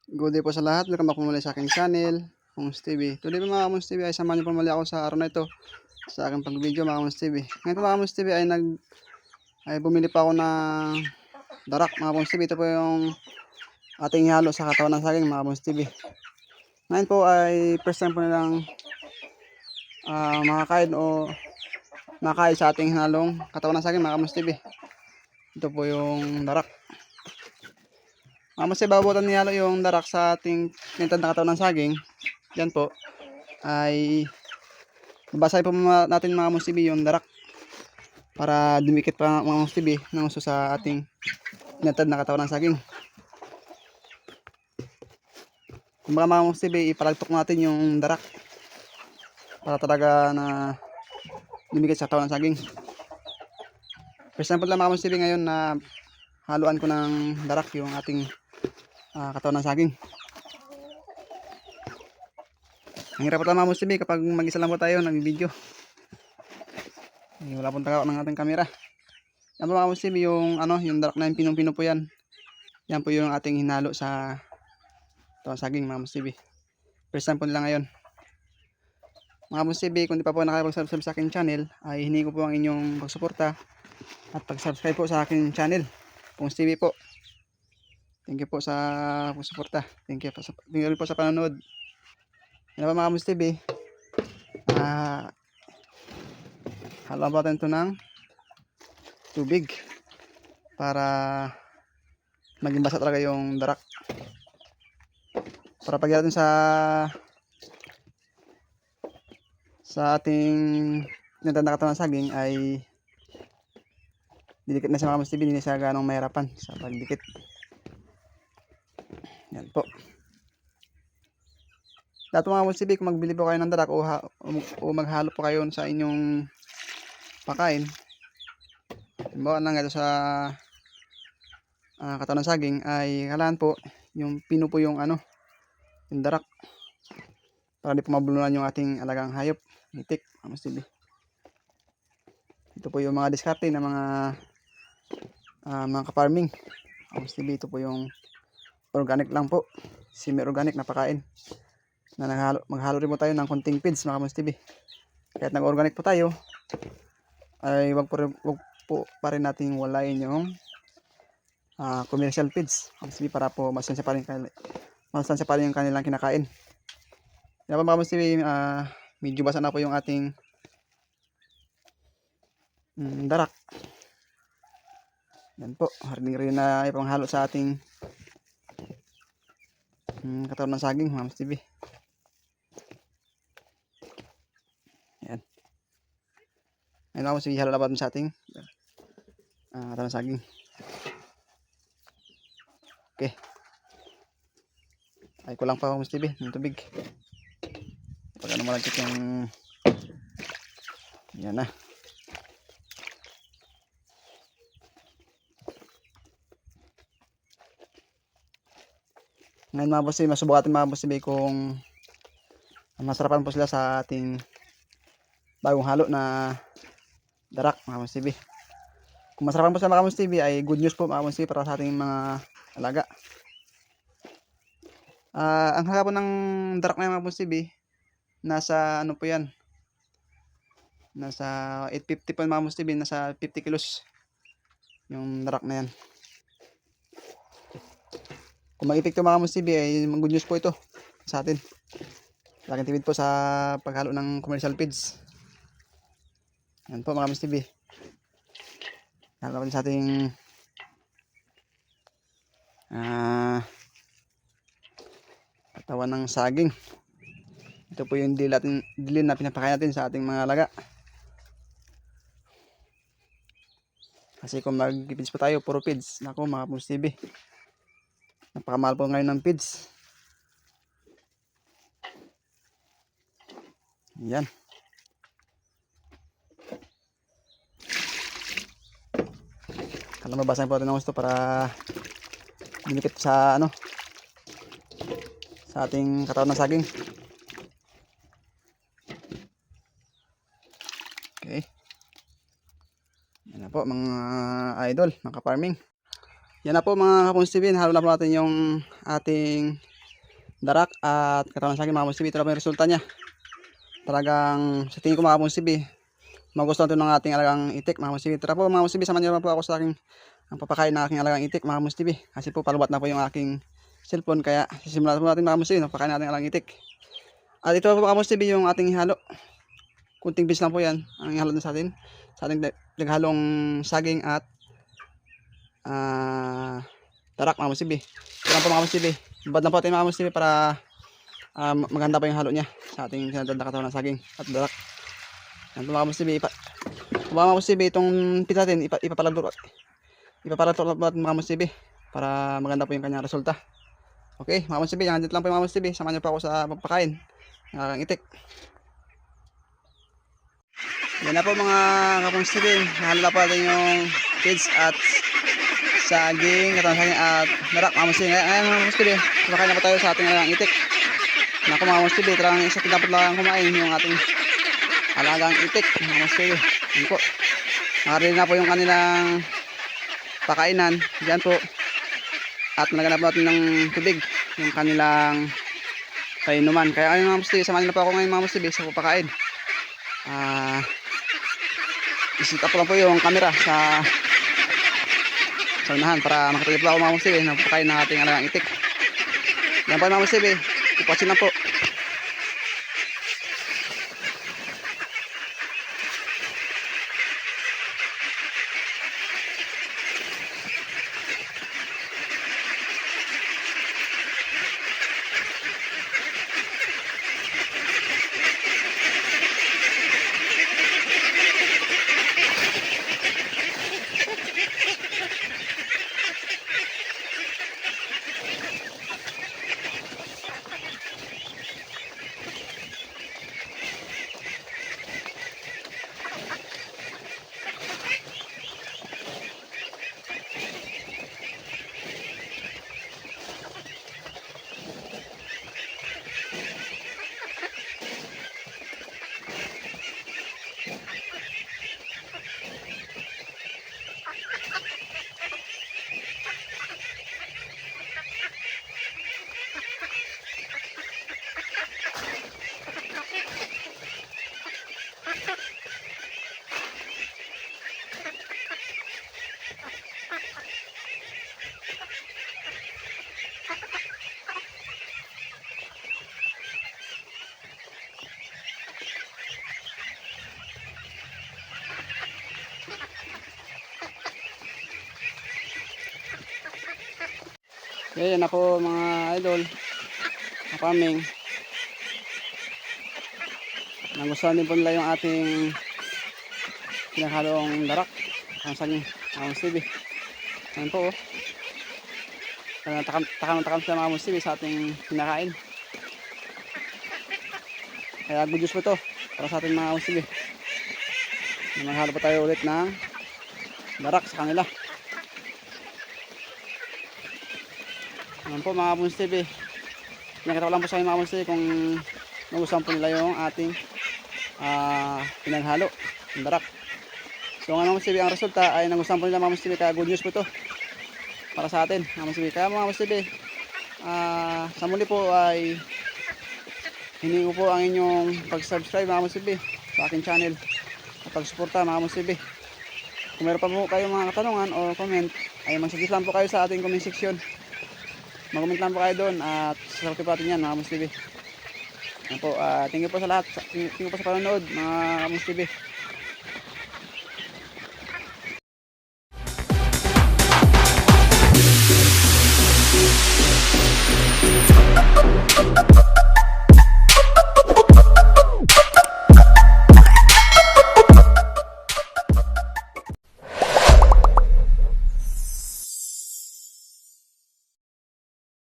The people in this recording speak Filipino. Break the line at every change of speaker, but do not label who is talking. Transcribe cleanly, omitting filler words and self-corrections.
Good day po sa lahat. Welcome back po muli sa aking channel, Mongs TV. Today po mga Mongs TV ay samahan niyo po muli ako sa araw na ito sa aking pag-video mga Mongs TV. Ngayon po mga Mongs TV ay bumili pa ako ng darak mga Mongs TV. Ito po yung ating halo sa katawan ng saging mga Mongs TV. Ngayon po ay first time po nilang makakain o nakain sa ating halong katawan ng saging mga Mongs TV. Ito po yung darak. Mas ibabutan niyalo yung darak sa ating nintad na katawan ng saging. Yan po ay babasahin po natin mga musibi yung darak para dumikit pa mga musibi ng uso sa ating nintad na katawan ng saging. Kumbaga mga musibi, ipalagtok natin yung darak para talaga na dumikit sa katawan ng saging. For example lang mga musibi ngayon na haluan ko ng darak yung ating katawan ng saging. Ang hirap pa mga musibi kapag mag-isa lang po tayo nag-video. Wala pong tagawak ng ating camera. Yan po mga musibi yung yung darak na yung pinong-pino po yan. Yan po yung ating hinalo sa katawan ng saging mga musibi. First time po nila ngayon. Mga musibi, kung di pa po nakapag-subscribe sa aking channel, ay hiningi ko po ang inyong pagsuporta at pag-subscribe po sa aking channel. Mongs TV po. Thank you po sa pagsuporta. Thank you po sa panonood. Yan pa mga Mongs TV. Haluan po natin ito ng tubig para maging basa talaga yung darak. Para pag natin sa ating nagdadakatawan ng saging ay didikit na sa mga Mongs TV, hindi na siya ganong mahirapan sa pagdikit. Yan po. Dato mga Mongs TV, kung magbili po kayo ng darak o maghalo po kayo sa inyong pakain, halimbawa lang ito sa katawan ng saging, ay kailangan po yung pino po yung yung darak para di po mabulunan yung ating alagang hayop, itik mga Mongs TV. Ito po yung mga diskarte ng mga ka-farming mga Mongs TV. Ito po yung organic lang po, semi-organic na pakain na maghalo rin po tayo ng konting feeds mga Mongs TV. Kahit nag-organic po tayo ay wag po pa rin natin walain yung commercial feeds Mongs TV para po masansya pa rin yung kanilang kinakain. Yan po mga Mongs TV, medyo basa na po yung ating darak. Yan po, harding rin na ipanghalo sa ating katawan ng saging mga Mongs TV. Yan. Ayun ako, sige, halo na ba sa ating katawan ng saging. Okay. Ay kulang pa Mongs TV ng tubig. Pag malagkit yung yan na. Ngayon mga Mongs TV, masubukan natin mga Mongs TV kung masarapan po sila sa ating bagong halo na darak mga Mongs TV. Kung masarapan po sila mga Mongs TV ay good news po mga Mongs TV para sa ating mga alaga. Ang haba po ng darak na mga Mongs TV, nasa po yan, nasa 850 po mga Mongs TV, nasa 50 kilos yung darak na yan. Kung mag-epekto mga Mongs TV ay good news po ito sa atin. Laking tipid po sa paghalo ng commercial feeds. Yan po mga Mongs TV. Halo natin sa ating katawan ng saging. Ito po yung dilin na pinapakain natin sa ating mga alaga. Kasi kung mag-feeds pa tayo, puro feeds, nako mga Mongs TV, napakamahal po ngayon ng feeds. Yan. Kala mabasahin po natin ng gusto para dinikit sa sa ating katawan ng saging. Okay. Yan na po mga idol, mga farming. Yan na po mga Mongs TV, halo na po natin yung ating darak at katawan ng saging mga musibi. Ito na po yung resulta niya. Talagang sa tingin ko mga musibi, magustuhan ito ng ating alagang itik mga musibi. Tara po mga musibi, samahan niyo po ako sa aking ang papakain ng aking alagang itik mga musibi. Kasi po palubat na po yung aking cellphone, kaya sisimulan po natin mga musibi, papakain natin ang alagang itik. At ito po mga musibi yung ating ihalo. Kunting bis lang po yan ang ihalo na sa ating naghalong saging at darak mga musibi. Ito lang po mga musibi. Babad lang po natin mga musibi para maganda pa yung halo niya sa ating sinadad na katawan ng saging at darak. Yan po mga musibi. Mga musibi, itong pita natin ipapalatot natin mga musibi para maganda po yung kanyang resulta. Okay mga musibi, yan dito lang po yung mga musibi. Samahan niyo po ako sa pagpakain ng aking itik. Yan na po mga kamusibi, nahalo na po natin yung kids at saging, katawan saging at darak mga musibi. Ngayon mga musibi, kumakain na po tayo sa ating alagang itik. Naku mga musibi, talagang isa dapat lang kumain yung ating alagang itik mga musibi. Yan po, nakarinig na po yung kanilang pakainan dyan po at naganap natin ng tubig yung kanilang kainuman. Kaya ayun mga musibi, samahan na po ako ngayon mga musibi sa pagpakain. Isit up lang po yung camera sa unahan para makatagip po ako mga musibi na pagpakain ng ating alagang itik. Yan po mga musibi, ipasin na po. Yan ako mga idol, kapaming. Nagustuhan din po nila yung ating pinaghalong darak ang saging mga musibi. Ayan po oh. Takam sila mga musibi sa ating pinakain. Kaya good news po ito para sa ating mga musibi. Maghalo pa tayo ulit ng darak sa kanila. Ayan po mga musibi, pinakita ko lang po sa inyo mga musibi kung nagustuhan po nila yung ating pinaghalo ng darak. So nga mga musibi, ang resulta ay nagustuhan po nila mga musibi, kaya good news po ito para sa atin mga musibi. Kaya mga musibi, sa muli po ay hiningi ko po ang inyong pag-subscribe mga musibi sa aking channel at pag-suporta mga musibi. Kung meron pa po kayong mga katanungan o comment, ay mag-suggest lang po kayo sa ating comment section. Mag-comment lang po kayo doon at sasagutin po natin yan mga musibi. Yan po, thank you po sa lahat. Thank you po sa panonood mga musibi.
Up.